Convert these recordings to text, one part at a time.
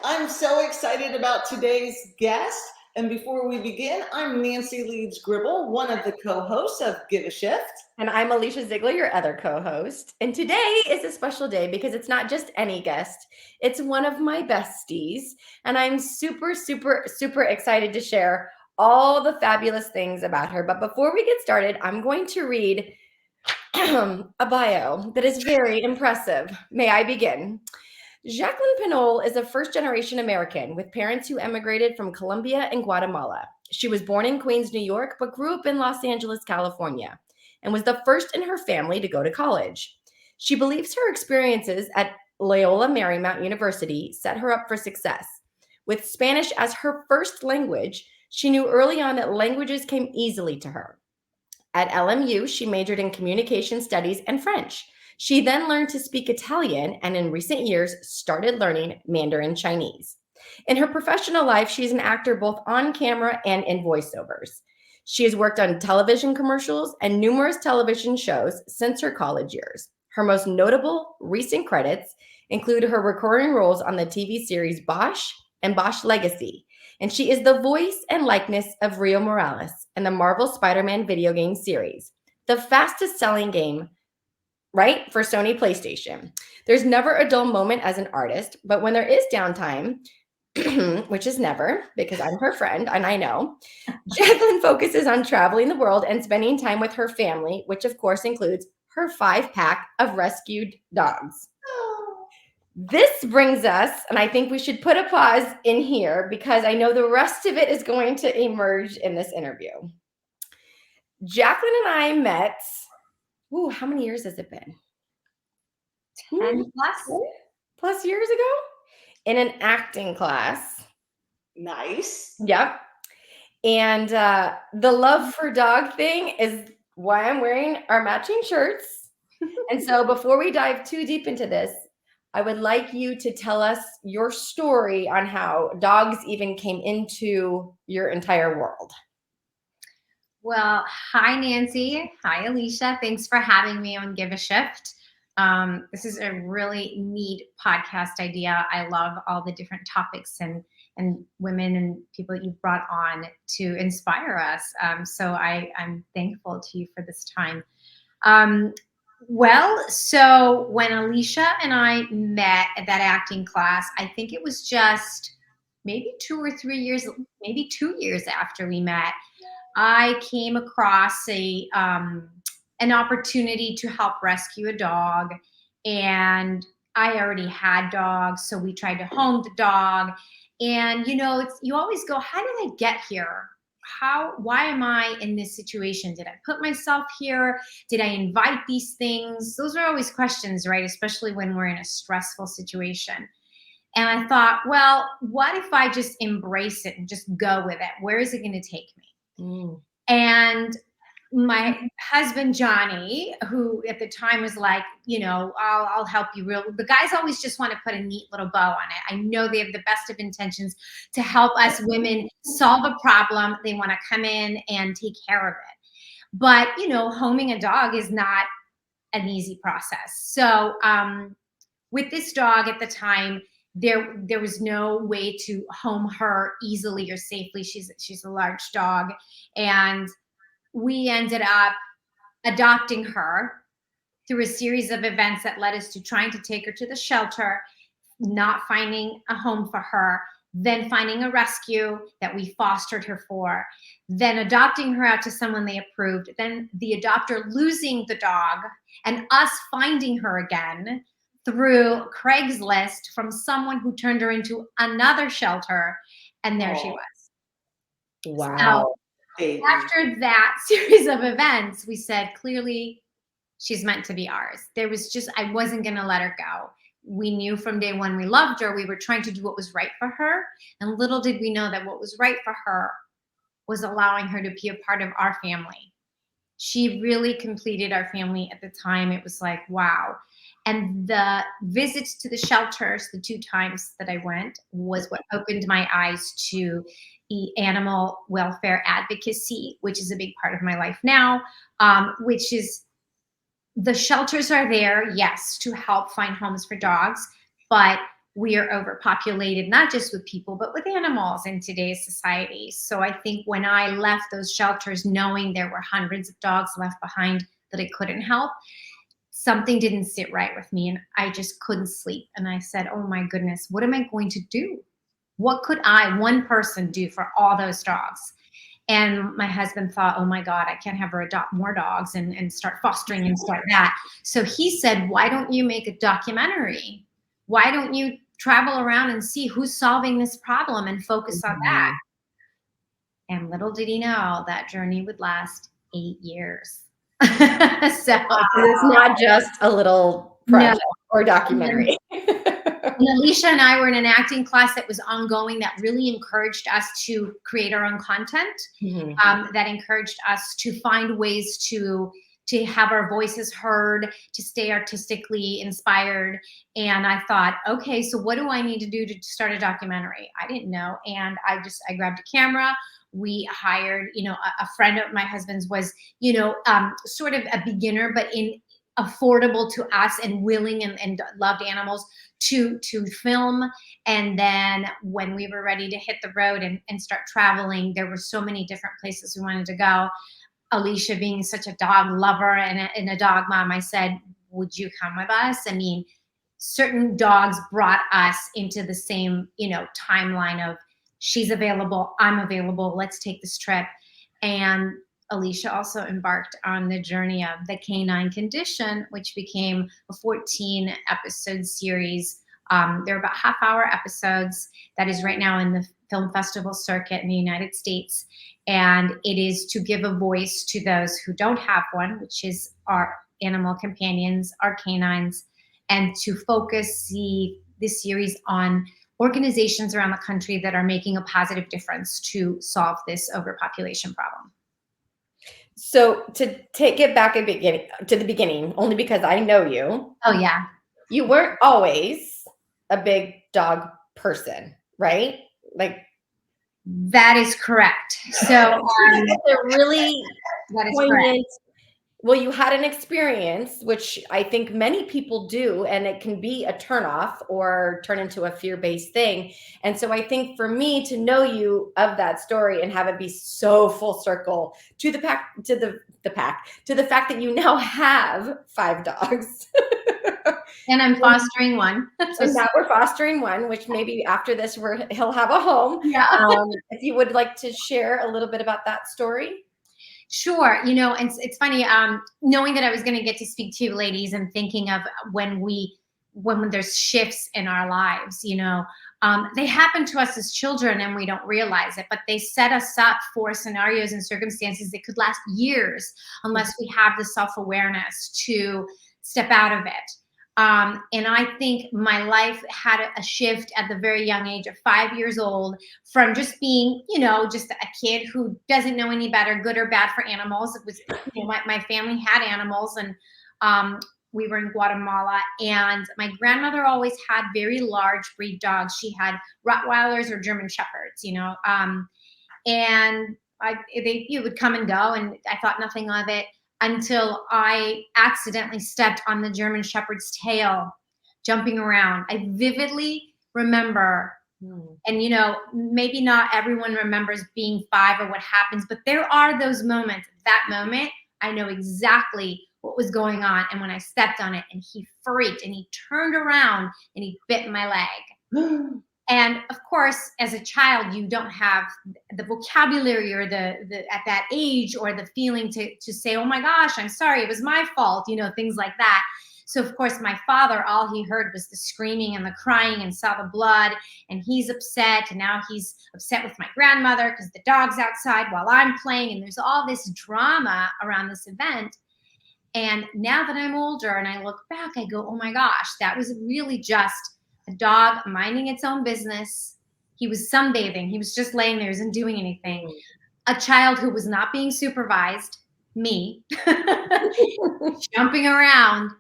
I'm so excited about today's guest. And before we begin, I'm Nancy Leeds Gribble, one of the co-hosts of Give a Shift. And I'm Alicia Ziegler, your other co-host. And today is a special day because it's not just any guest. It's one of my besties. And I'm super, super, super excited to share all the fabulous things about her. But before we get started, I'm going to read a bio that is very impressive. May I begin? Jacqueline Pinol is a first-generation American with parents who emigrated from Colombia and Guatemala. She was born in Queens, New York, but grew up in Los Angeles, California, and was the first in her family to go to college. She believes her experiences at Loyola Marymount University set her up for success. With Spanish as her first language, she knew early on that languages came easily to her. At LMU, she majored in communication studies and French. She then learned to speak Italian and in recent years started learning Mandarin Chinese. In her professional life, she's an actor both on camera and in voiceovers. She has worked on television commercials and numerous television shows since her college years. Her most notable recent credits include her recurring roles on the TV series Bosch and Bosch Legacy, and she is the voice and likeness of Rio Morales in the Marvel Spider-Man video game series, the fastest selling game, right, for Sony PlayStation. There's never a dull moment as an artist, but when there is downtime, which is never because I'm her friend and I know, Jacqueline focuses on traveling the world and spending time with her family, which of course includes her 5-pack of rescued dogs. This brings us, and I think we should put a pause in here because I know the rest of it is going to emerge in this interview. Jacqueline and I met, how many years has it been? 10 plus? Plus years ago in an acting class. Nice. Yep. And the love for dog thing is why I'm wearing our matching shirts. And so before we dive too deep into this, I would like you to tell us your story on how dogs even came into your entire world. Well, hi, Nancy. Hi, Alicia. Thanks for having me on Give a Shift. This is a really neat podcast idea. I love all the different topics and women and people that you've brought on to inspire us. So I'm thankful to you for this time. So when Alicia and I met at that acting class, I think it was just maybe 2 or 3 years, maybe 2 years after we met, I came across an opportunity to help rescue a dog, and I already had dogs, so we tried to home the dog. And you always go, how did I get here? Why am I in this situation? Did I put myself here? Did I invite these things? Those are always questions, right? Especially when we're in a stressful situation. And I thought, well, what if I just embrace it and just go with it? Where is it going to take me? And my husband, Johnny, who at the time was like, I'll help you. The guys always just want to put a neat little bow on it. I know they have the best of intentions to help us women solve a problem. They want to come in and take care of it. But, homing a dog is not an easy process. So with this dog at the time, there was no way to home her easily or safely. She's a large dog. And we ended up adopting her through a series of events that led us to trying to take her to the shelter, not finding a home for her, then finding a rescue that we fostered her for, then adopting her out to someone they approved, then the adopter losing the dog and us finding her again through Craigslist from someone who turned her into another shelter, and there she was. Wow. So, after that series of events, we said, clearly, she's meant to be ours. I wasn't going to let her go. We knew from day one we loved her. We were trying to do what was right for her. And little did we know that what was right for her was allowing her to be a part of our family. She really completed our family at the time. It was like, wow. And the visits to the shelters, the 2 times that I went, was what opened my eyes to animal welfare advocacy, which is a big part of my life now, which is the shelters are there, yes, to help find homes for dogs, but we are overpopulated, not just with people, but with animals in today's society. So I think when I left those shelters, knowing there were hundreds of dogs left behind that I couldn't help, something didn't sit right with me, and I just couldn't sleep. And I said, oh my goodness, what am I going to do? What could one person do for all those dogs? And my husband thought, oh my God, I can't have her adopt more dogs and start fostering and start that. So he said, why don't you make a documentary? Why don't you travel around and see who's solving this problem and focus on that? And little did he know that journey would last 8 years. So it's not just a little project or documentary. And Alicia and I were in an acting class that was ongoing that really encouraged us to create our own content, that encouraged us to find ways to have our voices heard, to stay artistically inspired. And I thought, okay, so what do I need to do to start a documentary? I didn't know. And I grabbed a camera. We hired, a friend of my husband's was, sort of a beginner, but affordable to us and willing and loved animals to film. And then when we were ready to hit the road and start traveling, there were so many different places we wanted to go. Alicia, being such a dog lover and a dog mom, I said, would you come with us? I mean, certain dogs brought us into the same, timeline of she's available, I'm available, let's take this trip. And Alicia also embarked on the journey of the Canine Condition, which became a 14-episode series. They're about half-hour episodes that is right now in the film festival circuit in the United States. And it is to give a voice to those who don't have one, which is our animal companions, our canines, and to focus this series on organizations around the country that are making a positive difference to solve this overpopulation problem. So to take it back to the beginning, only because I know you. Oh, yeah. You weren't always a big dog person, right? Like, that is correct. So they're really that is correct. Well, you had an experience, which I think many people do, and it can be a turnoff or turn into a fear-based thing. And so I think for me to know you of that story and have it be so full circle to the fact that you now have 5 dogs. And I'm fostering one. So now we're fostering one, which maybe after this he'll have a home. Yeah. If you would like to share a little bit about that story. Sure. And it's funny, knowing that I was going to get to speak to you ladies and thinking of when there's shifts in our lives, they happen to us as children and we don't realize it, but they set us up for scenarios and circumstances that could last years unless we have the self-awareness to step out of it. And I think my life had a shift at the very young age of 5 years old from just being, just a kid who doesn't know any better, good or bad for animals. It was, my family had animals and we were in Guatemala, and my grandmother always had very large breed dogs. She had Rottweilers or German Shepherds, and they would come and go, and I thought nothing of it until I accidentally stepped on the German Shepherd's tail, jumping around. I vividly remember, and maybe not everyone remembers being 5 or what happens, but there are those moments. That moment, I know exactly what was going on. And when I stepped on it, and he freaked, and he turned around, and he bit my leg. And of course, as a child, you don't have the vocabulary or the at that age or the feeling to say, oh my gosh, I'm sorry, it was my fault, things like that. So of course, my father, all he heard was the screaming and the crying and saw the blood, and he's upset. And now he's upset with my grandmother because the dog's outside while I'm playing. And there's all this drama around this event. And now that I'm older and I look back, I go, oh my gosh, that was really just a dog minding its own business. He was sunbathing. He was just laying there, he wasn't doing anything. A child who was not being supervised, me, jumping around,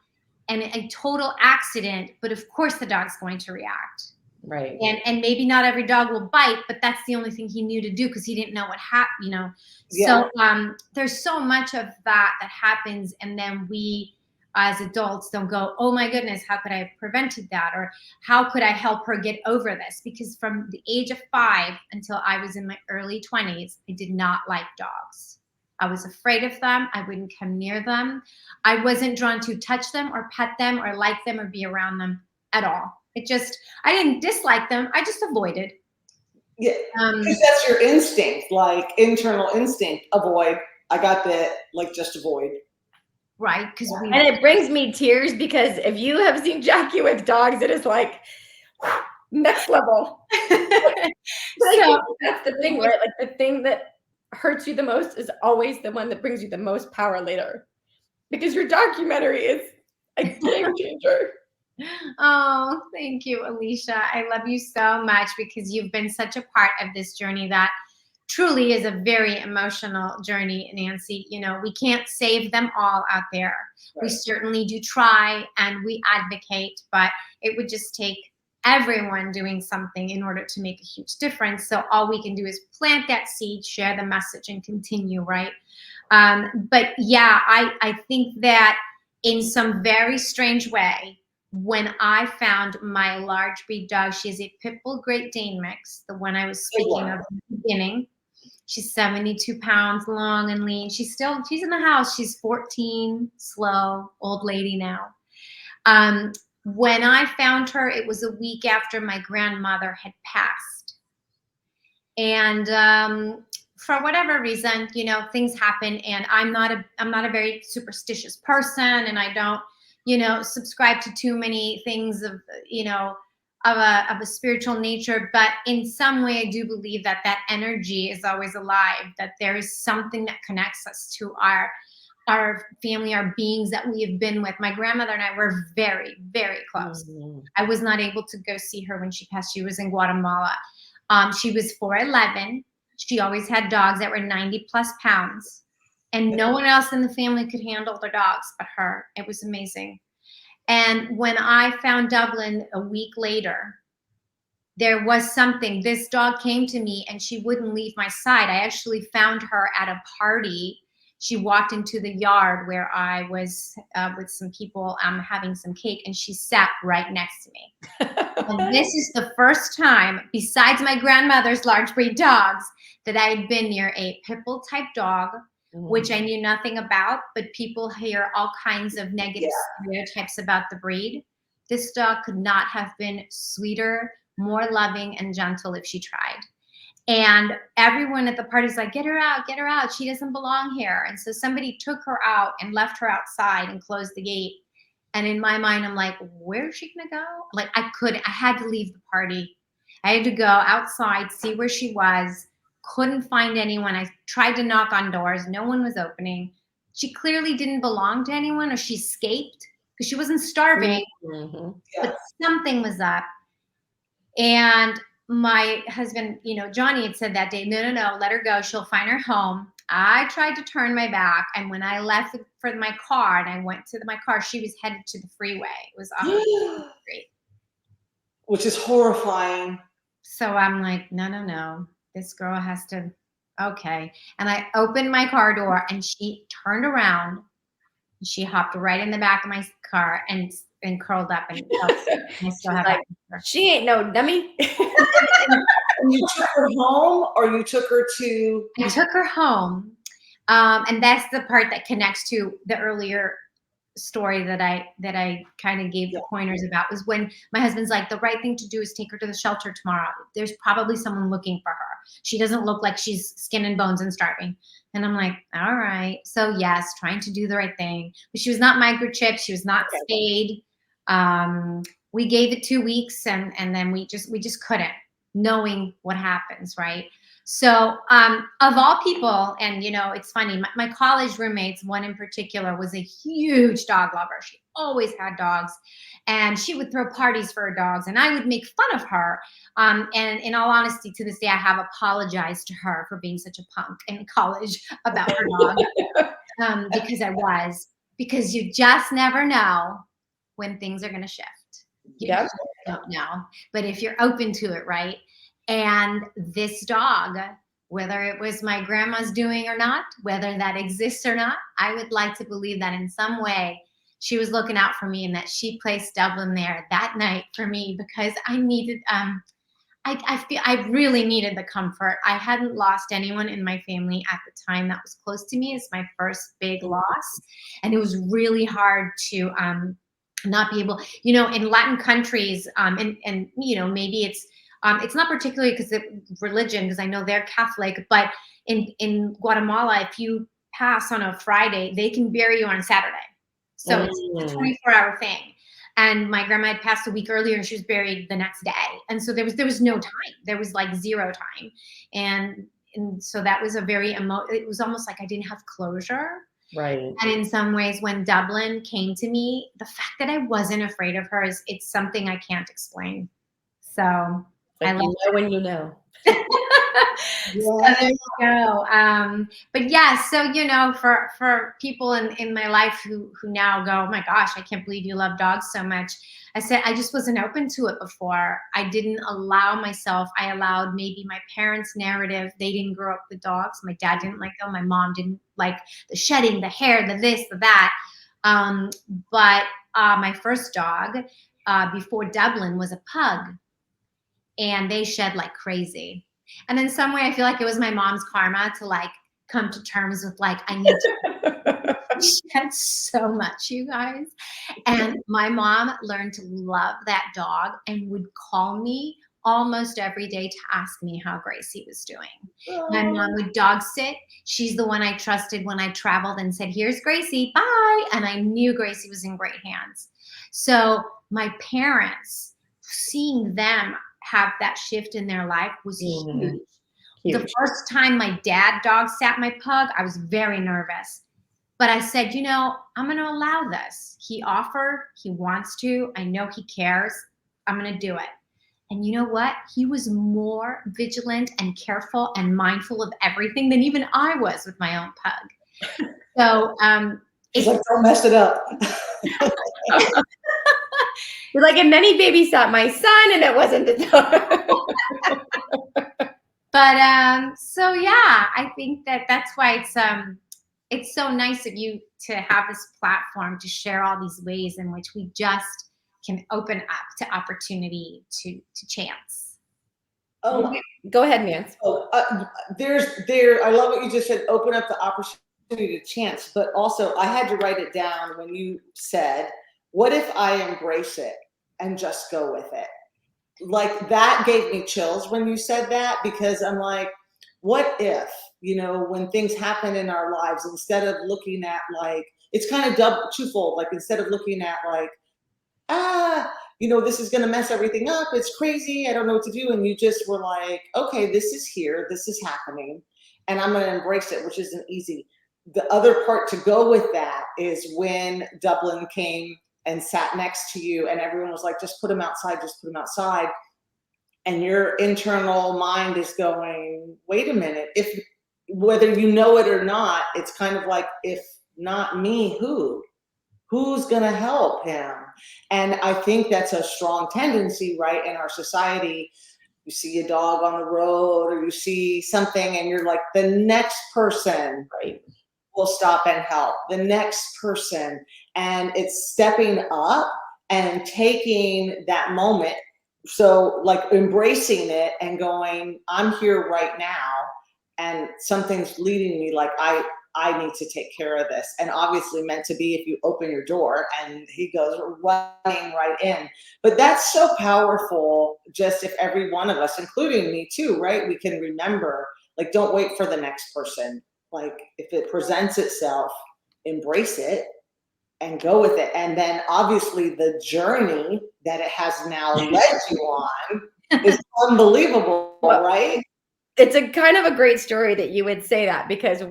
and a total accident. But of course the dog's going to react. Right. And maybe not every dog will bite, but that's the only thing he knew to do because he didn't know what happened, Yeah. So there's so much of that happens. And then we as adults don't go, oh my goodness, how could I have prevented that? Or how could I help her get over this? Because from the age of 5 until I was in my early 20s, I did not like dogs. I was afraid of them. I wouldn't come near them. I wasn't drawn to touch them or pet them or like them or be around them at all. I didn't dislike them. I just avoided. Yeah, because that's your instinct, like internal instinct. Avoid. I got that. Like just avoid. Right, and it brings me tears because if you have seen Jackie with dogs, it is like next level. So that's the thing, right? Like the thing that hurts you the most is always the one that brings you the most power later, because your documentary is a game changer. Oh, thank you, Alicia. I love you so much because you've been such a part of this journey that truly is a very emotional journey, Nancy. You know, we can't save them all out there. Right. We certainly do try and we advocate, but it would just take everyone doing something in order to make a huge difference. So all we can do is plant that seed, share the message, and continue, right? But yeah, I think that in some very strange way, when I found my large breed dog, she is a Pit Bull Great Dane mix, the one I was speaking of in the beginning. She's 72 pounds long and lean. She's in the house. She's 14, slow, old lady now. When I found her, it was a week after my grandmother had passed. And for whatever reason, you know, things happen, and I'm not a very superstitious person, and I don't, you know, subscribe to too many things of, you know, of a spiritual nature, but in some way I do believe that that energy is always alive, that there is something that connects us to our family, our beings that we have been with. My grandmother and I were very, very close. Mm-hmm. I was not able to go see her when she passed. She was in Guatemala. She was 4'11". She always had dogs that were 90 plus pounds, and no one else in the family could handle their dogs but her. It was amazing. And when I found Dublin a week later, there was something. This dog came to me and she wouldn't leave my side. I actually found her at a party. She walked into the yard where I was with some people having some cake, and she sat right next to me. And this is the first time, besides my grandmother's large breed dogs, that I had been near a Pit Bull type dog, which I knew nothing about, but people hear all kinds of negative stereotypes about the breed. This dog could not have been sweeter, more loving and gentle if she tried. And everyone at the party's like, get her out. She doesn't belong here. And so somebody took her out and left her outside and closed the gate. And in my mind, I'm like, where is she gonna go? Like I had to leave the party. I had to go outside, see where she was. Couldn't find anyone. I tried to knock on doors. No one was opening. She clearly didn't belong to anyone, or she escaped because she wasn't starving, but something was up. And my husband, you know, Johnny had said that day, no, let her go. She'll find her home. I tried to turn my back. And when I left for my car and I went to my car, she was headed to the freeway. It was on the street. Which is horrifying. So I'm like, no. This girl has to, okay. And I opened my car door and she turned around. And she hopped right in the back of my car and curled up. And I still have like, she ain't no dummy. You took her home, or you took her to? I took her home. And that's the part that connects to the earlier story that I kind of gave the pointers about, was when my husband's like, the right thing to do is take her to the shelter tomorrow. There's probably someone looking for her. She doesn't look like she's skin and bones and starving. And I'm like, all right. So yes, trying to do the right thing. But she was not microchipped. She was not spayed. We gave it 2 weeks and then we just couldn't, knowing what happens, right? So of all people, and you know, it's funny, my college roommates, one in particular was a huge dog lover. She always had dogs, and she would throw parties for her dogs, and I would make fun of her. And in all honesty, to this day, I have apologized to her for being such a punk in college about her dog, because you just never know when things are going to shift. You just don't know. But if you're open to it, right? And this dog, whether it was my grandma's doing or not, whether that exists or not, I would like to believe that in some way she was looking out for me and that she placed Dublin there that night for me because I needed, I feel I really needed the comfort. I hadn't lost anyone in my family at the time that was close to me. It's my first big loss. And it was really hard to not be able, in Latin countries, and maybe it's not particularly because of religion, because I know they're Catholic, but in Guatemala, if you pass on a Friday, they can bury you on Saturday. So it's a 24-hour thing. And my grandma had passed a week earlier and she was buried the next day. And so there was no time. There was like zero time. And so that was it was almost like I didn't have closure. Right. And in some ways, when Dublin came to me, the fact that I wasn't afraid of her it's something I can't explain. So like, I love when you know. So there you go. But yeah, so for people in my life who now go, oh my gosh, I can't believe you love dogs so much. I said I just wasn't open to it before. I didn't allow myself. I allowed maybe my parents' narrative. They didn't grow up with dogs. My dad didn't like them. My mom didn't like the shedding, the hair, the this, the that. But my first dog before Dublin was a pug, and they shed like crazy. And in some way, I feel like it was my mom's karma to like come to terms with like, I need to shed so much, you guys. And my mom learned to love that dog and would call me almost every day to ask me how Gracie was doing. My mom would dog sit. She's the one I trusted when I traveled and said, here's Gracie, bye. And I knew Gracie was in great hands. So my parents, seeing them have that shift in their life was huge. The first time my dad dog sat my pug, I was very nervous. But I said, I'm going to allow this. He offered, he wants to, I know he cares. I'm going to do it. And you know what? He was more vigilant and careful and mindful of everything than even I was with my own pug. So it's like, don't mess it up. You're like, and then he babysat my son and it wasn't the dog. But so yeah, I think that's why it's so nice of you to have this platform to share all these ways in which we just can open up to opportunity, to chance. Oh, go ahead, Nance. I love what you just said, open up the opportunity to chance, but also I had to write it down when you said, what if I embrace it and just go with it? Like that gave me chills when you said that, because I'm like, what if, when things happen in our lives, instead of looking at like, it's kind of twofold, like instead of looking at like, this is going to mess everything up. It's crazy. I don't know what to do. And you just were like, okay, this is here. This is happening. And I'm going to embrace it, which isn't easy. The other part to go with that is when Dublin came and sat next to you and everyone was like, just put him outside, just put him outside. And your internal mind is going, wait a minute, whether you know it or not, it's kind of like, if not me, who's going to help him? And I think that's a strong tendency, right, in our society. You see a dog on the road or you see something and you're like, the next person will stop and help, the next person. And it's stepping up and taking that moment. So like embracing it and going, I'm here right now and something's leading me, like I need to take care of this. And obviously meant to be if you open your door and he goes running right in. But that's so powerful, just if every one of us, including me too, right? We can remember, like, don't wait for the next person. Like if it presents itself, embrace it and go with it. And then obviously the journey that it has now led you on is unbelievable, right? It's a kind of a great story that you would say that, because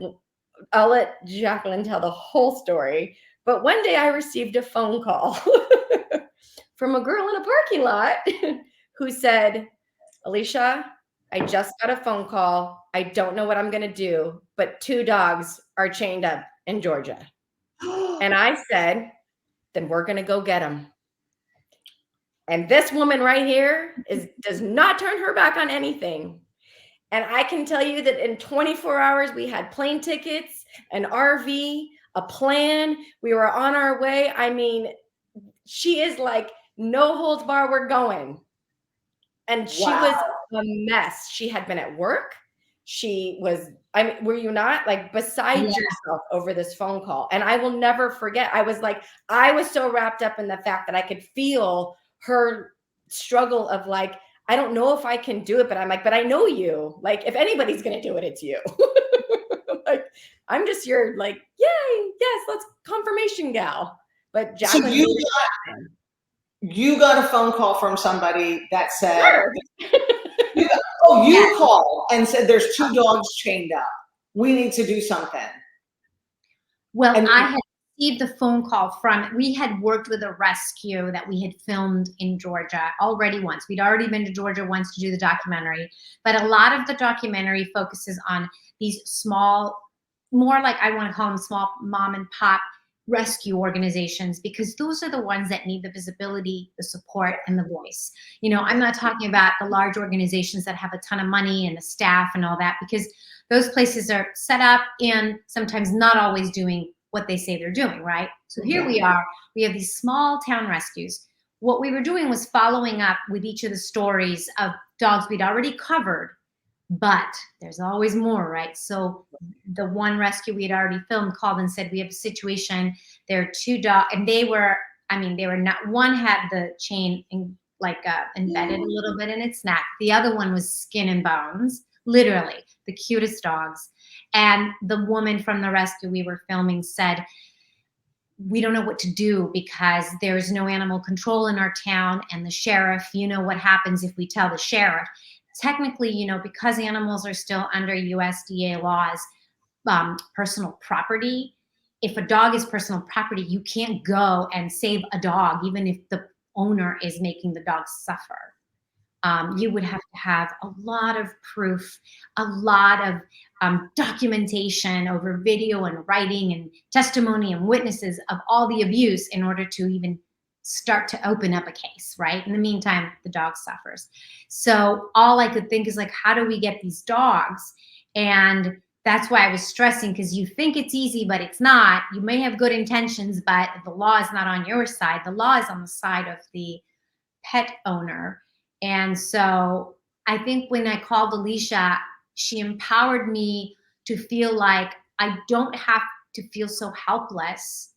I'll let Jacqueline tell the whole story. But one day I received a phone call from a girl in a parking lot who said, Alicia, I just got a phone call. I don't know what I'm going to do, but 2 dogs are chained up in Georgia. And I said, then we're going to go get them. And this woman right here does not turn her back on anything. And I can tell you that in 24 hours, we had plane tickets, an RV, a plan. We were on our way. I mean, she is like, no holds bar, we're going. And she was a mess. She had been at work. She was, I mean, were you not like beside yourself over this phone call? And I will never forget. I was like, I was so wrapped up in the fact that I could feel her struggle of like, I don't know if I can do it, but I'm like, but I know you. Like, if anybody's going to do it, it's you. Like, I'm just your like, yay, yes, let's confirmation gal. But Jacqueline, So you got a phone call from somebody that said, you called and said there's 2 dogs chained up. We need to do something. Well, I had received the phone call from, we had worked with a rescue that we had filmed in Georgia already once. We'd already been to Georgia once to do the documentary, but a lot of the documentary focuses on these small, more like I want to call them small mom and pop rescue organizations, because those are the ones that need the visibility, the support, and the voice. You know, I'm not talking about the large organizations that have a ton of money and the staff and all that, because those places are set up and sometimes not always doing what they say they're doing, right? So here we are, we have these small town rescues. What we were doing was following up with each of the stories of dogs we'd already covered, but there's always more, right? So the one rescue we had already filmed called and said, we have a situation, there are 2 dogs, and they were not, one had the chain embedded a little bit in its neck. The other one was skin and bones, literally the cutest dogs. And the woman from the rescue we were filming said, we don't know what to do because there's no animal control in our town, and the sheriff, you know what happens if we tell the sheriff. Technically, you know, because animals are still under USDA laws, personal property, if a dog is personal property, you can't go and save a dog, even if the owner is making the dog suffer. You would have to have a lot of proof, a lot of documentation over video and writing and testimony and witnesses of all the abuse in order to even start to open up a case, right? In the meantime, the dog suffers. So all I could think is like, how do we get these dogs? And that's why I was stressing, because you think it's easy, but it's not. You may have good intentions, but the law is not on your side. The law is on the side of the pet owner. And so I think when I called Alicia, she empowered me to feel like I don't have to feel so helpless.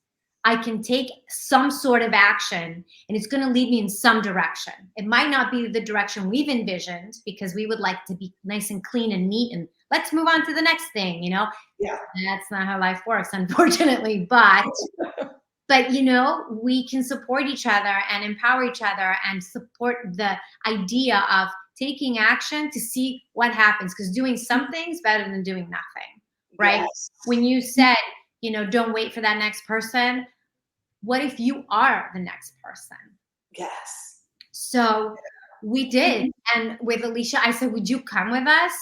I can take some sort of action, and it's going to lead me in some direction. It might not be the direction we've envisioned, because we would like to be nice and clean and neat and let's move on to the next thing, you know? Yeah. That's not how life works, unfortunately. But you know, we can support each other and empower each other and support the idea of taking action to see what happens, because doing something is better than doing nothing, right? Yes. When you said, you know, don't wait for that next person, what if you are the next person? Yes. So we did. And with Alicia, I said, would you come with us?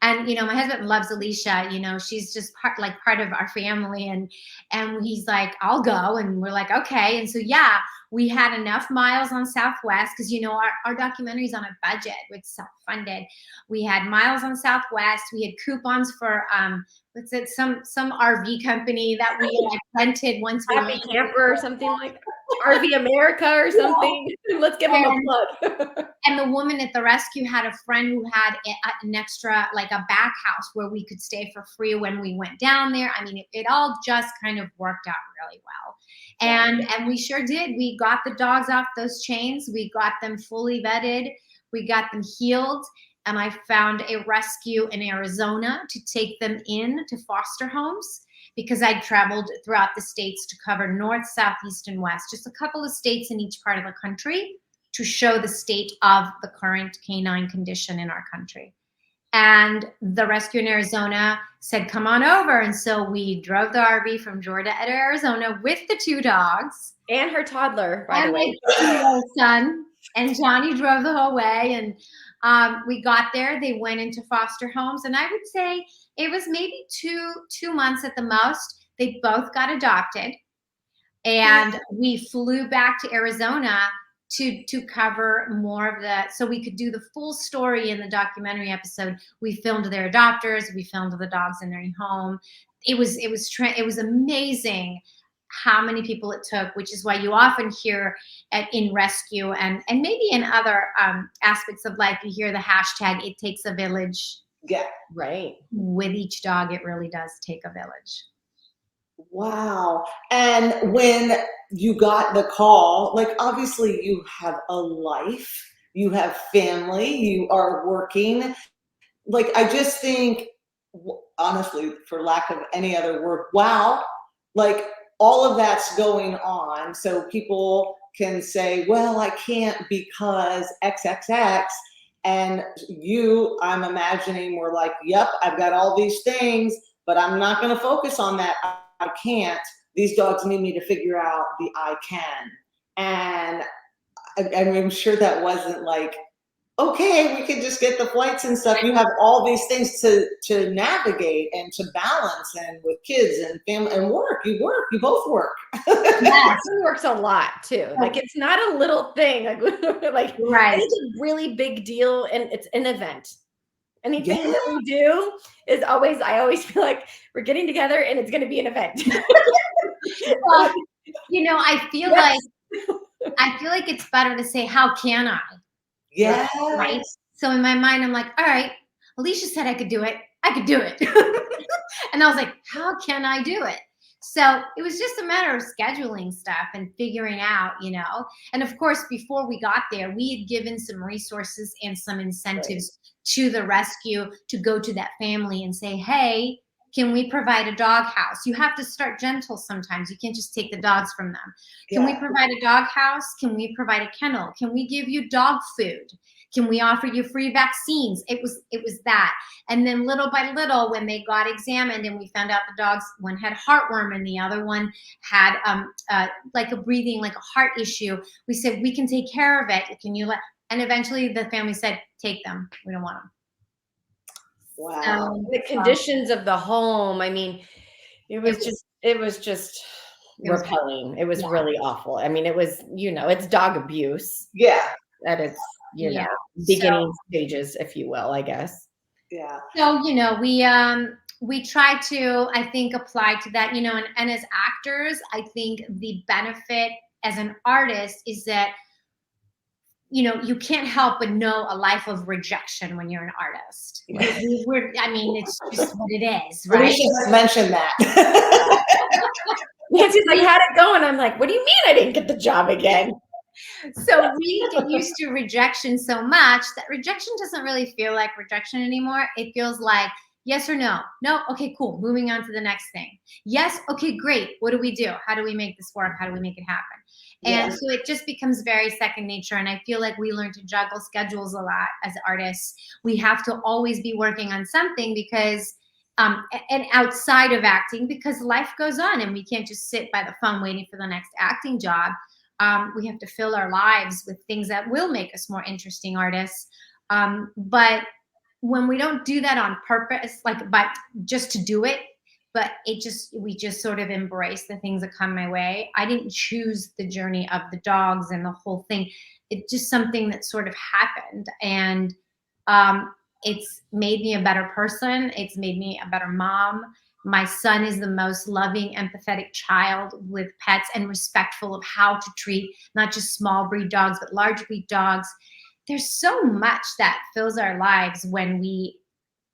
And, you know, my husband loves Alicia, you know, she's just part of our family. And he's like, I'll go. And we're like, okay. And so, yeah, we had enough miles on Southwest, because, you know, our documentary is on a budget. It's self-funded. We had miles on Southwest. We had coupons for, what's it, some RV company that we had rented once we Happy Camper or something like that. RV America or something. Let's give them a plug. And the woman at the rescue had a friend who had an extra, like a back house where we could stay for free when we went down there. I mean, it all just kind of worked out really well. And we sure did. We got the dogs off those chains. We got them fully vetted. We got them healed. And I found a rescue in Arizona to take them in to foster homes, because I traveled throughout the states to cover north, south, east, and west, just a couple of states in each part of the country to show the state of the current canine condition in our country. And the rescue in Arizona said, come on over. And so we drove the RV from Georgia to Arizona with the 2 dogs. And her toddler, by the way. And my son. And Johnny drove the whole way. And we got there. They went into foster homes. And I would say it was maybe two months at the most. They both got adopted. And we flew back to Arizona to cover more of that, so we could do the full story in the documentary episode. We filmed their adopters, we filmed the dogs in their home. it was amazing how many people it took, which is why you often hear in rescue and maybe in other aspects of life, you hear the hashtag, it takes a village. Yeah. Right. With each dog, it really does take a village. Wow. And when you got the call, like obviously you have a life, you have family, you are working. Like I just think, honestly, for lack of any other word, wow, like all of that's going on. So people can say, well, I can't because XXX. And you, I'm imagining, were like, yep, I've got all these things, but I'm not going to focus on that. I can't. These dogs need me to figure out the I can. And I'm sure that wasn't like, okay, we can just get the flights and stuff. You have all these things to navigate and to balance, and with kids and family and work. You both work. Yes. It works a lot too. Like it's not a little thing. Like Right. it's a really big deal, and it's an event. Anything Yeah. that we do is always, I always feel like we're getting together and it's going to be an event. Well, I feel Yes. like it's better to say, how can I? Yeah. Right. So in my mind, I'm like, all right, Alicia said I could do it. I could do it. And I was like, how can I do it? So it was just a matter of scheduling stuff and figuring out, and of course, before we got there, we had given some resources and some incentives to the rescue to go to that family and say, hey, can we provide a dog house? You have to start gentle sometimes. You can't just take the dogs from them. Can we provide a dog house? Can we provide a kennel? Can we give you dog food? Can we offer you free vaccines? It was that. And then little by little, when they got examined and we found out the dogs, one had heartworm and the other one had like a breathing, like a heart issue, we said, we can take care of it. Can you and eventually the family said, take them. We don't want them. Wow. The conditions of the home, I mean, it was just repelling. It was really awful. I mean, it was, it's dog abuse. Yeah. At its, beginning stages, if you will, I guess. Yeah. So, we try to, I think, apply to that, and as actors, I think the benefit as an artist is that, you can't help but know a life of rejection when you're an artist. It's just what it is, right? Alicia just mentioned that. Nancy's like, how'd it go? And I'm like, what do you mean I didn't get the job again? So we get used to rejection so much that rejection doesn't really feel like rejection anymore. It feels like yes or no. No, okay, cool. Moving on to the next thing. Yes, okay, great. What do we do? How do we make this work? How do we make it happen? And so it just becomes very second nature. And I feel like we learn to juggle schedules a lot as artists. We have to always be working on something because and outside of acting, because life goes on and we can't just sit by the phone waiting for the next acting job. We have to fill our lives with things that will make us more interesting artists. But when we don't do that on purpose, but just to do it, but we just sort of embrace the things that come my way. I didn't choose the journey of the dogs and the whole thing. It's just something that sort of happened. And it's made me a better person. It's made me a better mom. My son is the most loving, empathetic child with pets and respectful of how to treat not just small breed dogs, but large breed dogs. There's so much that fills our lives when we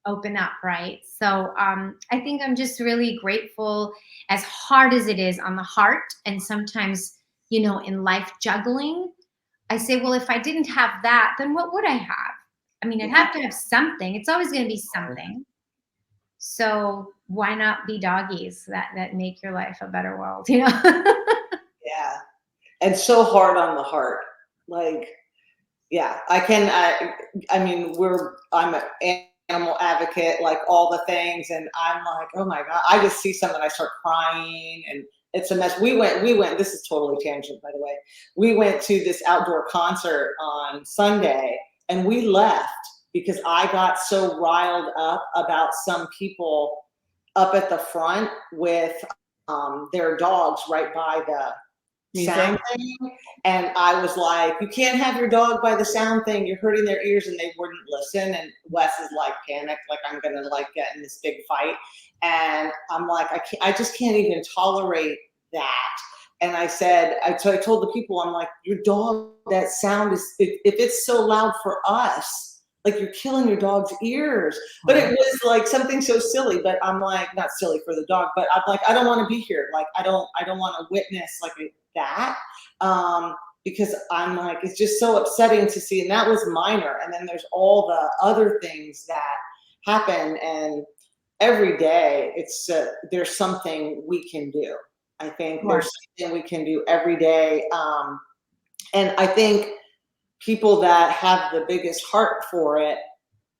open up, right? So I think I'm just really grateful, as hard as it is on the heart. And sometimes, in life juggling, I say, well, if I didn't have that, then what would I have? I mean, I'd have to have something. It's always going to be something. So why not be doggies that make your life a better world, Yeah. And so hard on the heart. Like, yeah, I'm an animal advocate, like all the things. And I'm like, oh my God, I just see something, I start crying and it's a mess. We went, this is totally tangent, by the way. We went to this outdoor concert on Sunday and we left because I got so riled up about some people up at the front with their dogs right by the sound thing. And I was like, you can't have your dog by the sound thing. You're hurting their ears. And they wouldn't listen. And Wes is like panicked, like I'm going to get in this big fight. And I'm like, I just can't even tolerate that. And I said, so I told the people, I'm like, your dog, that sound is, if it's so loud for us, like you're killing your dog's ears. But it was like something so silly, but I'm like, not silly for the dog, but I'm like, I don't want to be here. Like, I don't want to witness like that. Because I'm like, it's just so upsetting to see. And that was minor. And then there's all the other things that happen. And every day it's, there's something we can do. I think there's something we can do every day. And I think people that have the biggest heart for it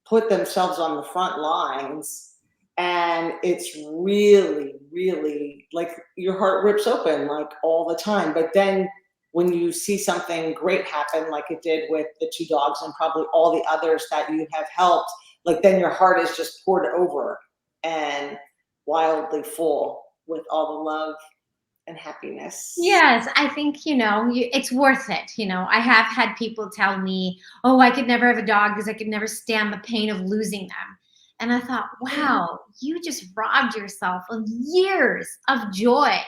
put themselves on the front lines, and it's really, really like your heart rips open like all the time. But then when you see something great happen, like it did with the 2 dogs and probably all the others that you have helped, like then your heart is just poured over and wildly full with all the love and happiness. Yes, I think, it's worth it. I have had people tell me, oh, I could never have a dog because I could never stand the pain of losing them. And I thought, wow, you just robbed yourself of years of joy.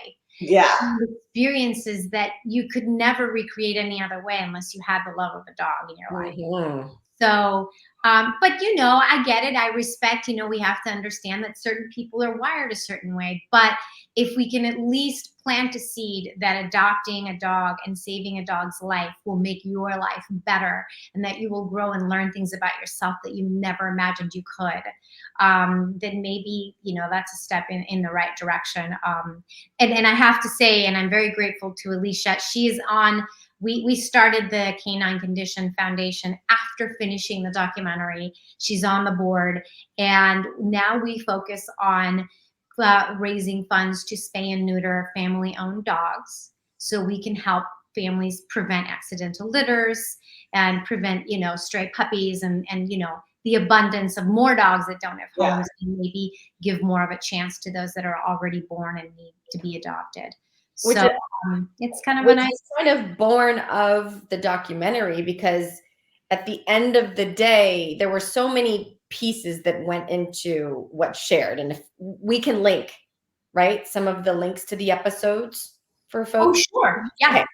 Yeah. And experiences that you could never recreate any other way unless you had the love of a dog in your life. Mm-hmm. So, but I get it. I respect, we have to understand that certain people are wired a certain way. But if we can at least plant a seed that adopting a dog and saving a dog's life will make your life better, and that you will grow and learn things about yourself that you never imagined you could, then maybe, that's a step in the right direction. And I have to say, and I'm very grateful to Alicia, she is on. We started the Canine Condition Foundation after finishing the documentary. She's on the board, and now we focus on raising funds to spay and neuter family-owned dogs, so we can help families prevent accidental litters and prevent, stray puppies and the abundance of more dogs that don't have homes, and maybe give more of a chance to those that are already born and need to be adopted. Which So it's kind of a nice, kind of born of the documentary, because at the end of the day, there were so many pieces that went into what's shared. And if we can link, right, some of the links to the episodes for folks. Oh, sure. Yeah.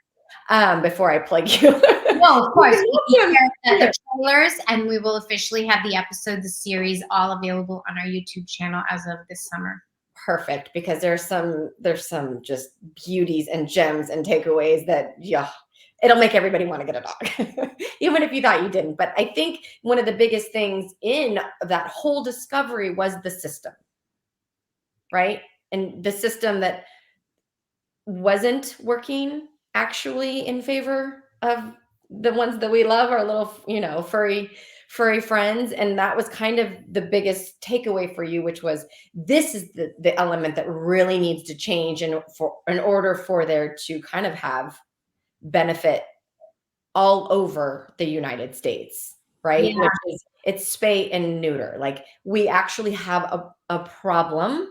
Okay. Before I plug you. No, of course. We can share the trailers, and we will officially have the episode, the series, all available on our YouTube channel as of this summer. Perfect, because there's some just beauties and gems and takeaways that it'll make everybody want to get a dog, even if you thought you didn't. But I think one of the biggest things in that whole discovery was the system, right? And the system that wasn't working actually in favor of the ones that we love, our little, furry friends. And that was kind of the biggest takeaway for you, which was this is the element that really needs to change in order for there to kind of have benefit all over the United States, right? Yeah. Which is, it's spay and neuter. Like, we actually have a problem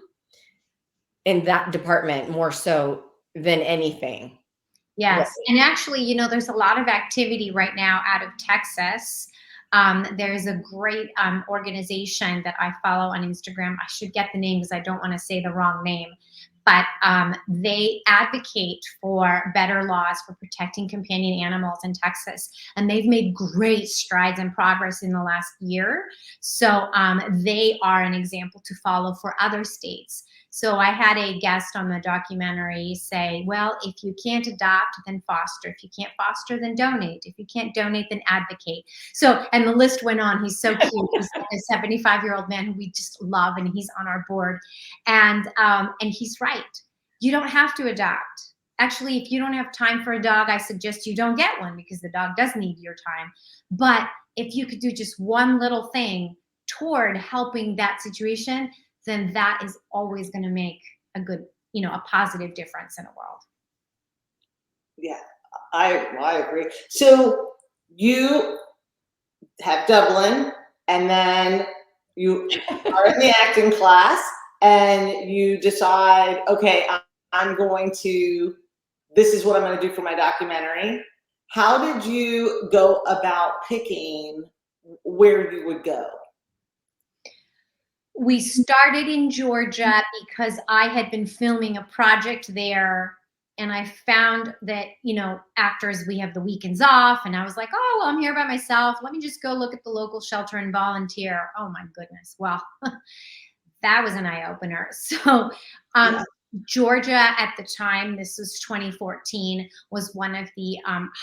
in that department more so than anything. Yes. And actually, there's a lot of activity right now out of Texas. There's a great organization that I follow on Instagram. I should get the name because I don't want to say the wrong name. But they advocate for better laws for protecting companion animals in Texas. And they've made great strides and progress in the last year. So they are an example to follow for other states. So I had a guest on the documentary say, well, if you can't adopt, then foster. If you can't foster, then donate. If you can't donate, then advocate. So, and the list went on. He's so cute. He's a 75-year-old man who we just love, and he's on our board. And he's right. You don't have to adopt. Actually, if you don't have time for a dog, I suggest you don't get one, because the dog does need your time. But if you could do just one little thing toward helping that situation, then that is always going to make a good, a positive difference in the world. Yeah, I agree. So you have Dublin, and then you are in the acting class, and you decide, okay, this is what I'm going to do for my documentary. How did you go about picking where you would go? We started in Georgia because I had been filming a project there, and I found that, actors, we have the weekends off, and I was like, oh, well, I'm here by myself. Let me just go look at the local shelter and volunteer. Oh my goodness. Well, that was an eye-opener. So Yeah. Georgia at the time, this was 2014, was one of the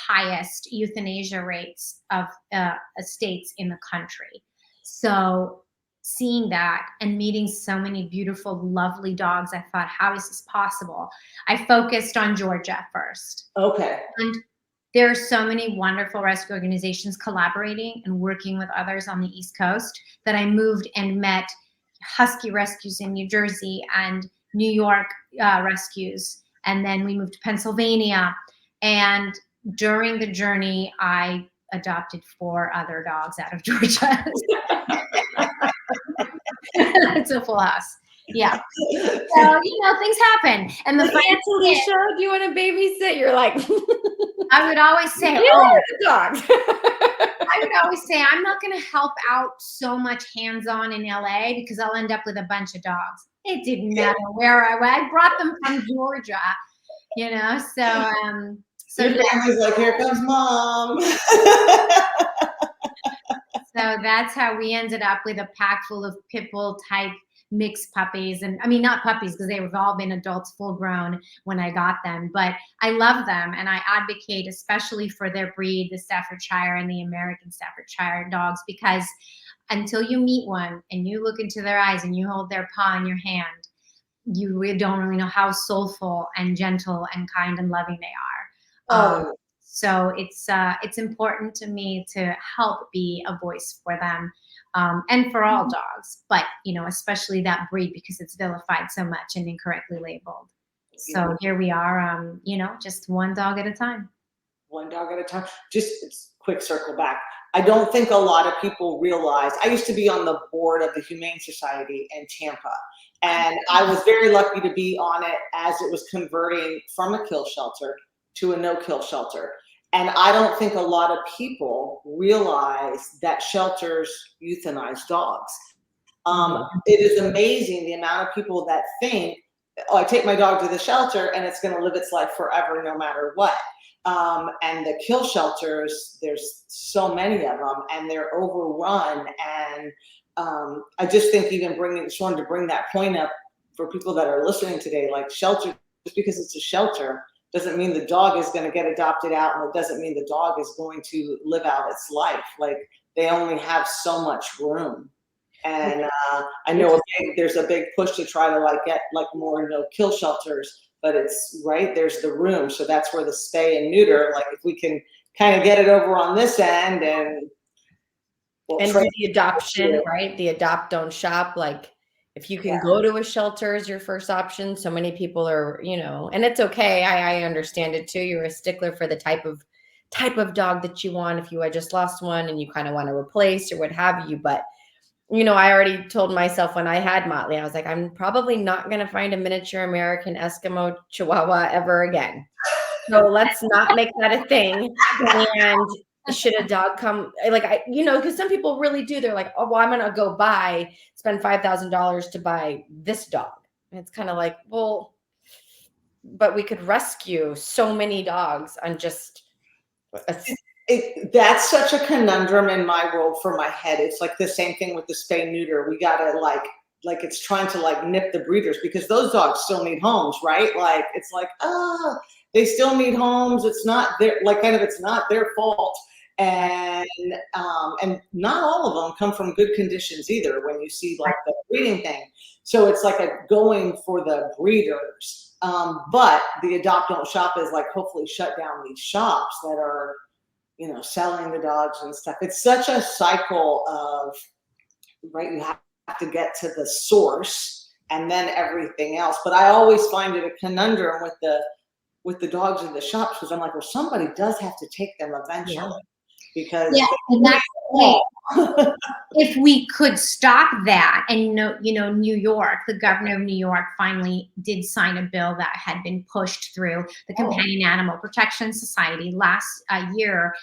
highest euthanasia rates of states in the country. So seeing that and meeting so many beautiful, lovely dogs, I thought, how is this possible? I focused on Georgia first. Okay. And there are so many wonderful rescue organizations collaborating and working with others on the East Coast that I moved and met Husky Rescues in New Jersey and New York rescues. And then we moved to Pennsylvania. And during the journey, I adopted 4 other dogs out of Georgia. It's a full house. Yeah. So, things happen. And the Alicia, do you want to babysit? You're like, I would always say, the dogs. I would always say, I'm not going to help out so much hands-on in LA because I'll end up with a bunch of dogs. It didn't matter where I went. I brought them from Georgia, so Your family's like, here comes mom. So that's how we ended up with a pack full of pit bull type mixed puppies. And I mean, not puppies because they've all been adults full grown when I got them, but I love them. And I advocate especially for their breed, the Staffordshire and the American Staffordshire dogs, because until you meet one and you look into their eyes and you hold their paw in your hand, you really don't really know how soulful and gentle and kind and loving they are. So it's important to me to help be a voice for them, and for all dogs, but especially that breed because it's vilified so much and incorrectly labeled. So here we are, just one dog at a time. One dog at a time. Just quick circle back. I don't think a lot of people realize, I used to be on the board of the Humane Society in Tampa, and I was very lucky to be on it as it was converting from a kill shelter to a no-kill shelter. And I don't think a lot of people realize that shelters euthanize dogs. It is amazing the amount of people that think, oh, I take my dog to the shelter and it's going to live its life forever no matter what. And the kill shelters, there's so many of them and they're overrun. And I just think just wanted to bring that point up for people that are listening today, like shelter, just because it's a shelter doesn't mean the dog is going to get adopted out, and it doesn't mean the dog is going to live out its life. Like they only have so much room. And I know there's a big push to try to get more no-kill shelters, but it's right, there's the room. So that's where the spay and neuter, if we can kind of get it over on this end and do the adoption, right? The adopt, don't shop. If you can go to a shelter as your first option, so many people are, and it's okay. I understand it too. You're a stickler for the type of dog that you want. If you had just lost one and you kind of want to replace or what have you. But, I already told myself when I had Motley, I was like, I'm probably not going to find a miniature American Eskimo Chihuahua ever again. So let's not make that a thing. And should a dog come, because some people really do. They're like, oh, well, I'm going to go spend $5,000 to buy this dog. And it's kind of like, well, but we could rescue so many dogs on just that's such a conundrum in my world for my head. It's like the same thing with the spay neuter. We got to it's trying to nip the breeders because those dogs still need homes, right? It's they still need homes. It's not their, it's not their fault. And not all of them come from good conditions either when you see the breeding thing. So it's a going for the breeders. But the adopt don't shop is hopefully shut down these shops that are, selling the dogs and stuff. It's such a cycle of, right, you have to get to the source and then everything else. But I always find it a conundrum with the dogs in the shops because I'm like, well, somebody does have to take them eventually. Because and that's the thing. if we could stop that, and New York, the governor of New York finally did sign a bill that had been pushed through the Companion Animal Protection Society last year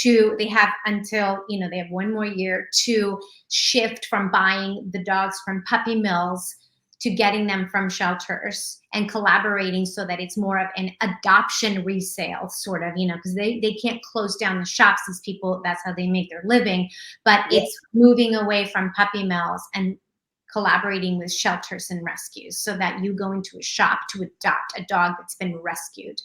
they have until, they have 1 more year to shift from buying the dogs from puppy mills to getting them from shelters and collaborating so that it's more of an adoption resale sort of, because they can't close down the shops. These people, that's how they make their living. But it's moving away from puppy mills and collaborating with shelters and rescues so that you go into a shop to adopt a dog that's been rescued.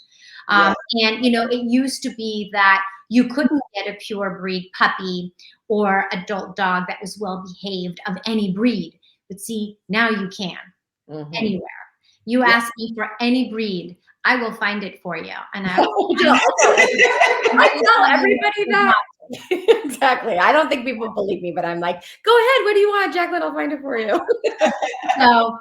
And, it used to be that you couldn't get a pure breed puppy or adult dog that was well behaved of any breed. But see, now you can anywhere. You ask me for any breed, I will find it for you. And I tell everybody that. Exactly. I don't think people believe me, but I'm like, go ahead. What do you want, Jacqueline? I'll find it for you. So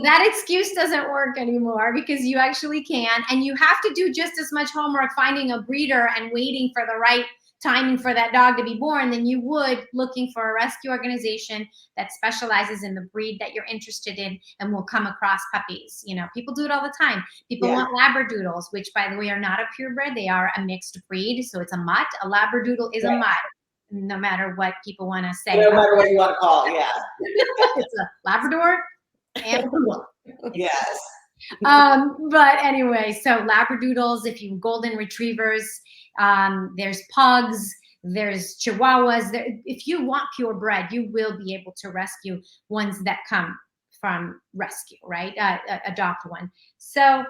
that excuse doesn't work anymore because you actually can. And you have to do just as much homework finding a breeder and waiting for the right timing for that dog to be born than you would looking for a rescue organization that specializes in the breed that you're interested in and will come across puppies. People do it all the time. People want Labradoodles, which by the way are not a purebred. They are a mixed breed. So it's a mutt. A Labradoodle is a mutt, no matter what people want to say. No matter what you want to call it, It's a Labrador and a poodle. Yes. But anyway, so Labradoodles, if you golden retrievers, there's pugs, there's chihuahuas. If you want purebred, you will be able to rescue ones that come from rescue, right? Adopt one. So,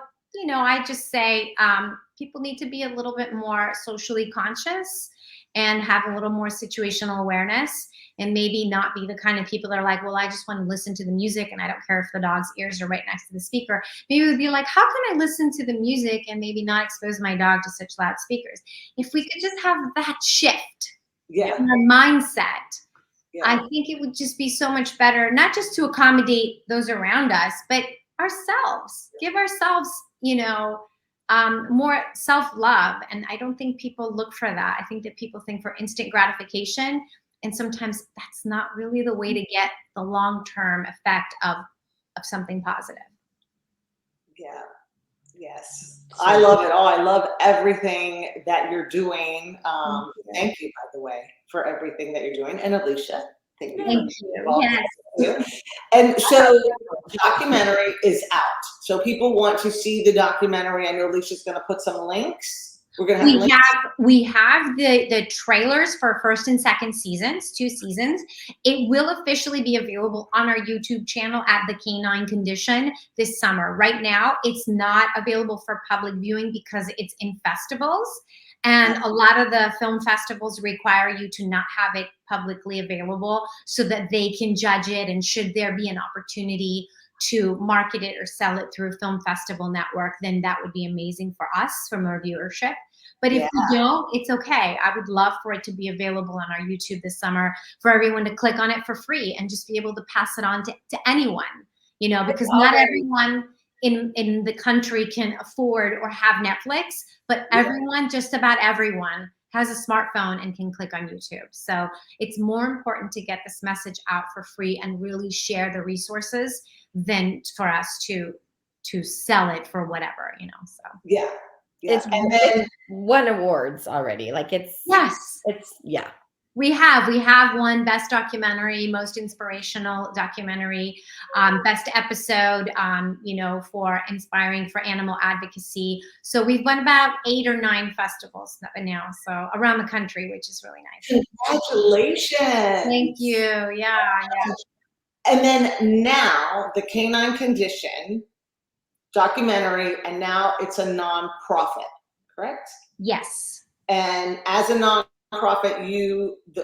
I just say people need to be a little bit more socially conscious and have a little more situational awareness, and maybe not be the kind of people that are like, well, I just want to listen to the music and I don't care if the dog's ears are right next to the speaker. Maybe it would be like, how can I listen to the music and maybe not expose my dog to such loud speakers? If we could just have that shift in our mindset, I think it would just be so much better, not just to accommodate those around us, but ourselves. Give ourselves, more self-love. And I don't think people look for that. I think that people think for instant gratification. And sometimes that's not really the way to get the long-term effect of something positive. Yeah. Yes. I love it all. I love everything that you're doing. Thank you, by the way, for everything that you're doing. And Alicia, thank you. Thank you. Yes. And so the documentary is out. So people want to see the documentary. I know Alicia's going to put some links. We're going to have links. We have the trailers for first and second seasons, 2 seasons. It will officially be available on our YouTube channel at the Canine Condition this summer. Right now, it's not available for public viewing because it's in festivals. And a lot of the film festivals require you to not have it publicly available so that they can judge it. And should there be an opportunity to market it or sell it through Film Festival Network, then that would be amazing for us from our viewership. But if we don't, it's okay. I would love for it to be available on our YouTube this summer for everyone to click on it for free and just be able to pass it on to anyone, because not everyone in the country can afford or have Netflix, but everyone, just about everyone, has a smartphone and can click on YouTube. So it's more important to get this message out for free and really share the resources than for us to sell it for whatever, so. Yeah. It's won awards already. Like it's We have won Best Documentary, Most Inspirational Documentary, Best Episode, for inspiring for animal advocacy. So we've won about 8 or 9 festivals now, so around the country, which is really nice. Congratulations. Thank you. Yeah. And then now the Canine Condition documentary, and now it's a nonprofit, correct? Yes. And as a nonprofit,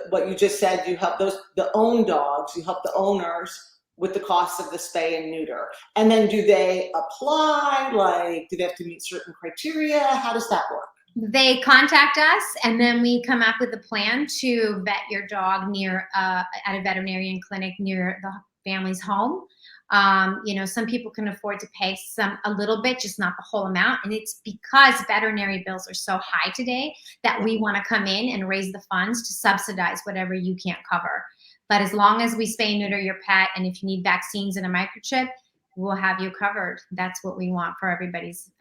what you just said, you help the own dogs, you help the owners with the cost of the spay and neuter. And then do they apply? Like, do they have to meet certain criteria? How does that work? They contact us, and then we come up with a plan to vet your dog near at a veterinarian clinic near the family's home. Some people can afford to pay a little bit, just not the whole amount. And it's because veterinary bills are so high today that we want to come in and raise the funds to subsidize whatever you can't cover. But as long as we spay and neuter your pet, and if you need vaccines and a microchip, we'll have you covered. That's what we want for everybody's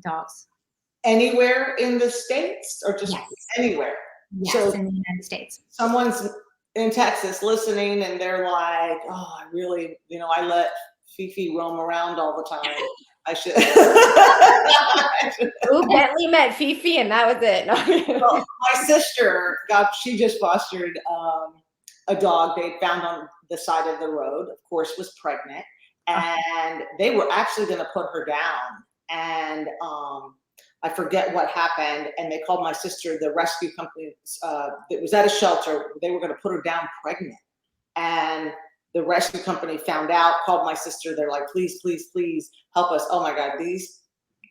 dogs. Anywhere in the States or just anywhere? Yes, so in the United States. Someone's in Texas listening and they're like, oh, I really, I let Fifi roam around all the time. I should. Ooh, Bentley met Fifi and that was it. Well, my sister, she just fostered a dog they found on the side of the road, of course, was pregnant. And they were actually going to put her down. And I forget what happened. And they called my sister, the rescue company that was at a shelter. They were going to put her down pregnant. And the rescue company found out, called my sister. They're like, please, please, please help us. Oh my God,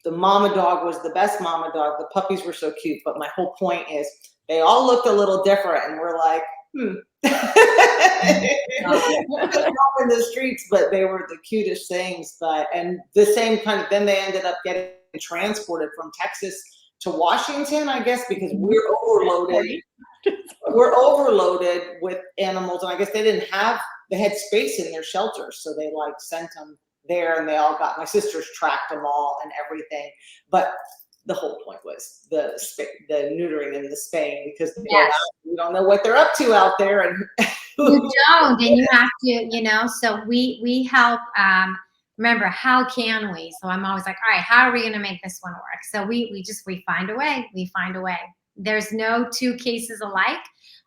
the mama dog was the best mama dog. The puppies were so cute. But my whole point is they all looked a little different. And we're like, in the streets, but they were the cutest things. And the same kind of, then they ended up getting transported from Texas to Washington, I guess, because we're overloaded. We're overloaded with animals, and I guess they had space in their shelters, so they sent them there, and they all got, my sisters tracked them all and everything. But the whole point was the neutering and the spaying, because we don't know what they're up to out there, and you don't, and you have to, so we help. Remember, how can we? So I'm always like, all right, how are we going to make this one work? So we find a way. We find a way. There's no two cases alike,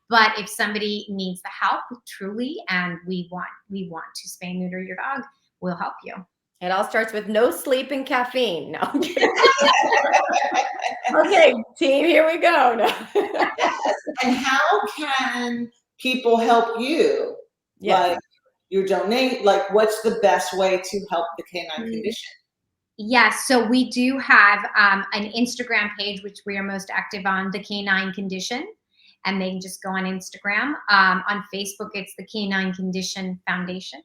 but if somebody needs the help truly, and we want to spay and neuter your dog, we'll help you. It all starts with no sleep and caffeine. No, I'm kidding. Okay, team, here we go. No. And how can people help you? Yeah. You donate, what's the best way to help the Canine Condition? Yes, so we do have an Instagram page, which we are most active on, the Canine Condition, and they can just go on Instagram. On Facebook, it's the Canine Condition Foundation.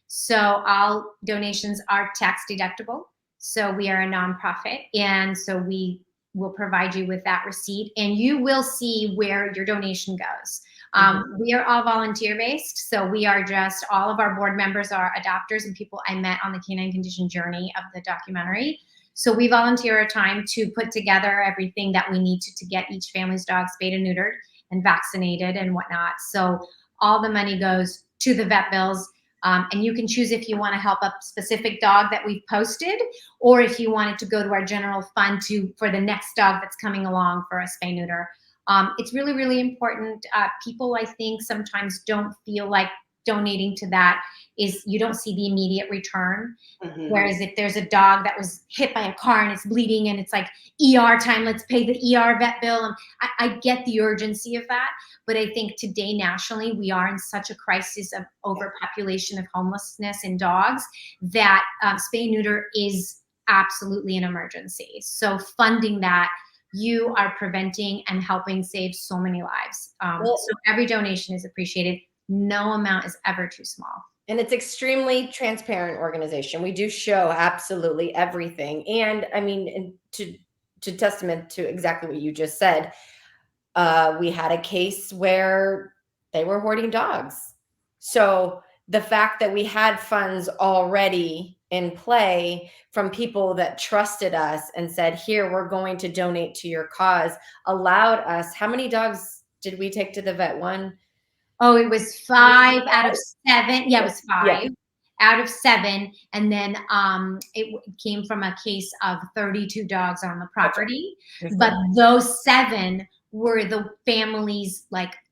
So all donations are tax deductible. So we are a nonprofit, and so we will provide you with that receipt, and you will see where your donation goes. We are all volunteer based, so we are all of our board members are adopters and people I met on the Canine Condition journey of the documentary. So we volunteer our time to put together everything that we need to get each family's dog spayed and neutered and vaccinated and whatnot. So all the money goes to the vet bills. And you can choose if you want to help a specific dog that we've posted, or if you want it to go to our general fund for the next dog that's coming along for a spay neuter. It's really, really important. People, I think, sometimes don't feel like donating to that is you don't see the immediate return. Mm-hmm. Whereas if there's a dog that was hit by a car and it's bleeding and it's like ER time, let's pay the ER vet bill. And I get the urgency of that. But I think today nationally, we are in such a crisis of overpopulation of homelessness in dogs that spay and neuter is absolutely an emergency. So funding that, you are preventing and helping save so many lives. So every donation is appreciated. No amount is ever too small. And it's extremely transparent organization. We do show absolutely everything. And I mean, to testament to exactly what you just said, we had a case where they were hoarding dogs. So the fact that we had funds already in play from people that trusted us and said, here, we're going to donate to your cause, allowed us, how many dogs did we take to the vet? One? Oh, it was 5 out of 7. Yeah, it was 5 out of 7. And then it came from a case of 32 dogs on the property. But those 7 were the family's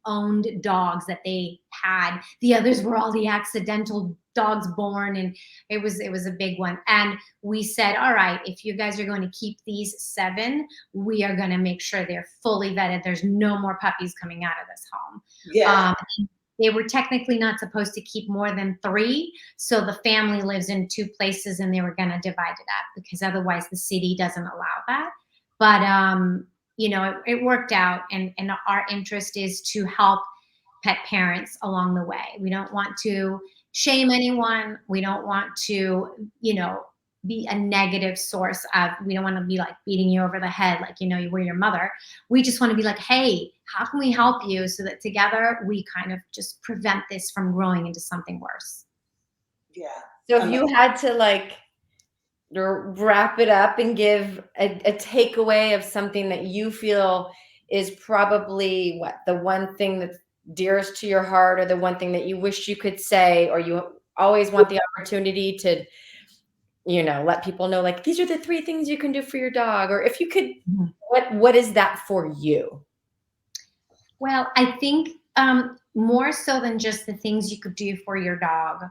owned dogs that they had. The others were all the accidental dogs born, and it was a big one. And we said, all right, if you guys are going to keep these 7, we are going to make sure they're fully vetted. There's no more puppies coming out of this home. Yeah. They were technically not supposed to keep more than 3. So the family lives in 2 places, and they were going to divide it up because otherwise the city doesn't allow that. But, it worked out. And our interest is to help pet parents along the way. We don't want to shame anyone. We don't want to, be a negative source of, we don't want to be like beating you over the head like, you were your mother. We just want to be like, hey, how can we help you so that together we kind of just prevent this from growing into something worse. Yeah. So if you had to like wrap it up and give a takeaway of something that you feel is probably the one thing that's dearest to your heart, or the one thing that you wish you could say, or you always want the opportunity to, let people know, like, these are the 3 things you can do for your dog, or if you could, what is that for you? Well, I think more so than just the things you could do for your dog,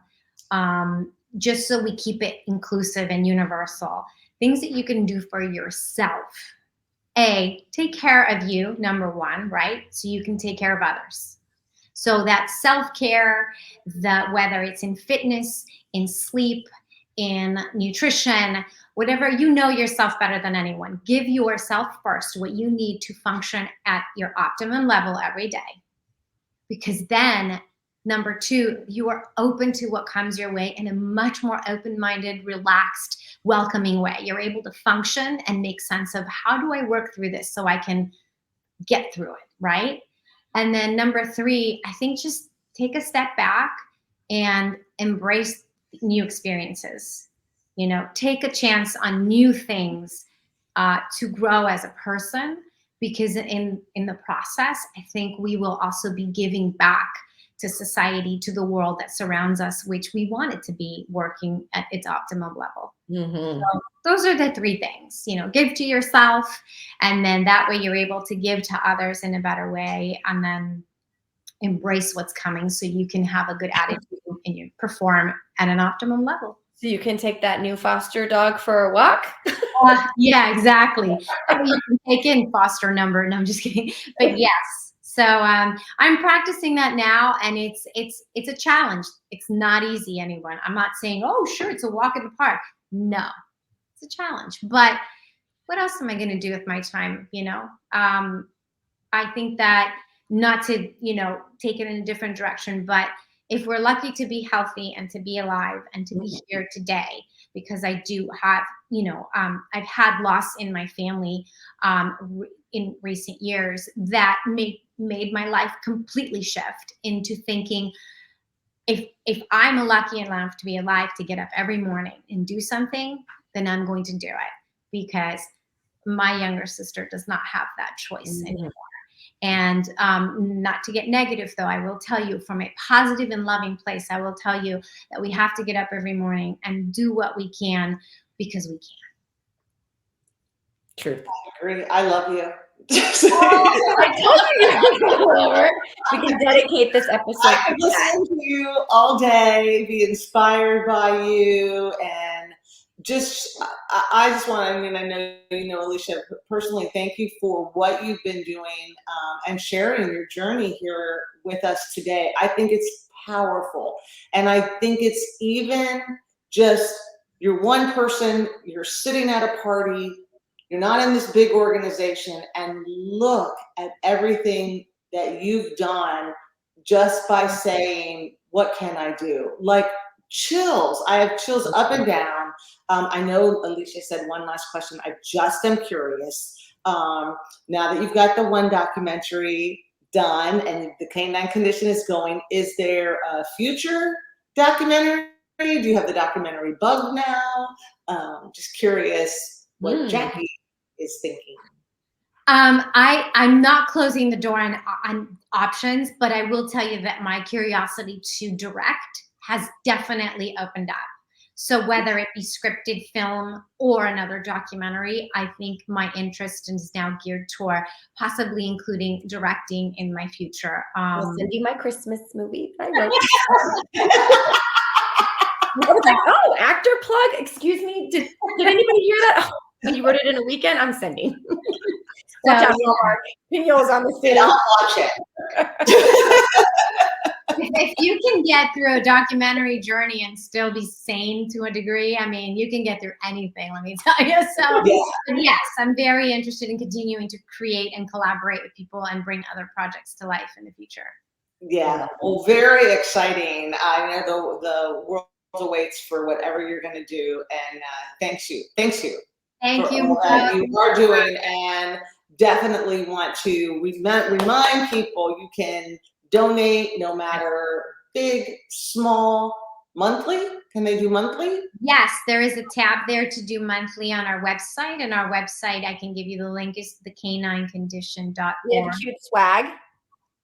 just so we keep it inclusive and universal, things that you can do for yourself. Take care of you, number 1, right? So you can take care of others. So that self-care, that whether it's in fitness, in sleep, in nutrition, whatever, yourself better than anyone. Give yourself first what you need to function at your optimum level every day. Because then, number 2, you are open to what comes your way in a much more open-minded, relaxed, welcoming way. You're able to function and make sense of, how do I work through this so I can get through it, right? And then number 3, I think just take a step back and embrace new experiences. Take a chance on new things to grow as a person, because in the process, I think we will also be giving back to society, to the world that surrounds us, which we want it to be working at its optimum level. Mm-hmm. So those are the 3 things, give to yourself, and then that way you're able to give to others in a better way, and then embrace what's coming so you can have a good attitude and you perform at an optimum level. So you can take that new foster dog for a walk? Yeah, exactly. You can take in foster number. No, I'm just kidding. But yes. So I'm practicing that now, and it's a challenge. It's not easy, anyone. I'm not saying, oh, sure, it's a walk in the park. No, it's a challenge. But what else am I going to do with my time? I think that, not to, take it in a different direction, but if we're lucky to be healthy and to be alive and to be here today, because I do have, I've had loss in my family in recent years that made my life completely shift into thinking, if I'm lucky enough to be alive to get up every morning and do something, then I'm going to do it, because my younger sister does not have that choice anymore. And not to get negative, though, I will tell you from a positive and loving place, I will tell you that we have to get up every morning and do what we can, because we can. Truth. I agree. I love you. I told you to come over. We can dedicate this episode. I could listen to you all day, be inspired by you, and I just want to, I know, Alicia, personally, thank you for what you've been doing and sharing your journey here with us today. I think it's powerful. And I think it's even just, you're one person, you're sitting at a party, you're not in this big organization, and look at everything that you've done just by saying, what can I do? Like, chills. I have chills up and down. I know Alicia said one last question. I just am curious. Now that you've got the one documentary done and the Canine Condition is going, is there a future documentary? Do you have the documentary bug now? Just curious what Jackie is thinking. I'm not closing the door on options, but I will tell you that my curiosity to direct has definitely opened up. So whether it be scripted film or another documentary, I think my interest is now geared toward possibly including directing in my future. I'll send you my Christmas movie that I wrote. I was like, oh, actor plug? Excuse me. Did anybody hear that? Oh, you wrote it in a weekend? I'm sending. Watch out, Mark. Pinol's on the city. I'll watch it. If you can get through a documentary journey and still be sane to a degree, I mean, you can get through anything, let me tell you. So yes, I'm very interested in continuing to create and collaborate with people and bring other projects to life in the future. Yeah, well, very exciting. I know the world awaits for whatever you're going to do, and thank you Thank for you. all that you are doing, and definitely want to remind people you can donate no matter big, small, monthly. Can they do monthly? Yes, there is a tab there to do monthly on our website, and our website, I can give you the link, is the We have caninecondition.org. cute swag.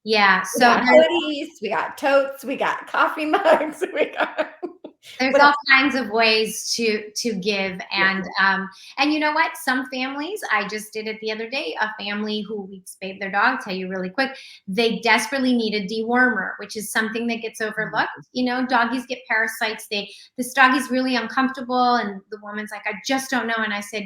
Yeah, We so got hoodies, we got totes, we got coffee mugs, we got there's what all else? kinds of ways to give, and you know what, some families, I just did it the other day, a family who we spayed their dog, tell you really quick, they desperately need a dewormer, which is something that gets overlooked. You know, doggies get parasites, this doggy's really uncomfortable, and the woman's like, I just don't know. And I said,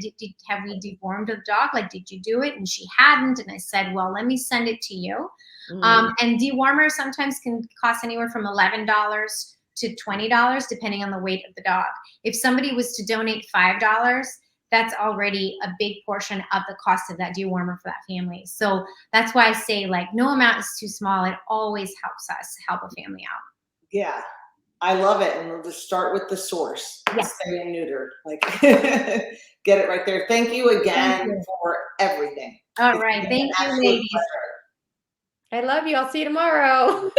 have we dewormed the dog, like, did you do it? And she hadn't. And I said, well, let me send it to you. And dewormers sometimes can cost anywhere from $11 to $20, depending on the weight of the dog. If somebody was to donate $5, that's already a big portion of the cost of that dewormer for that family. So that's why I say, like, no amount is too small. It always helps us help a family out. Yeah, I love it. And we'll just start with the source. Yes. Spay and neutered. Like, get it right there. Thank you again for everything. All right. Thank you, ladies. I love you. I'll see you tomorrow.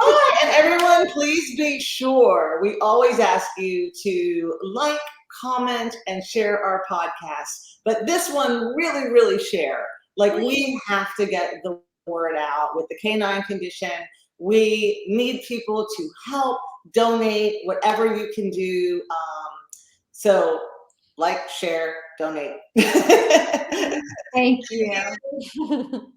Oh, and everyone, please be sure, we always ask you to like, comment, and share our podcast. But this one, really, really share. Like, we have to get the word out with the Canine Condition. We need people to help, donate, whatever you can do. So like, share, donate. Thank you.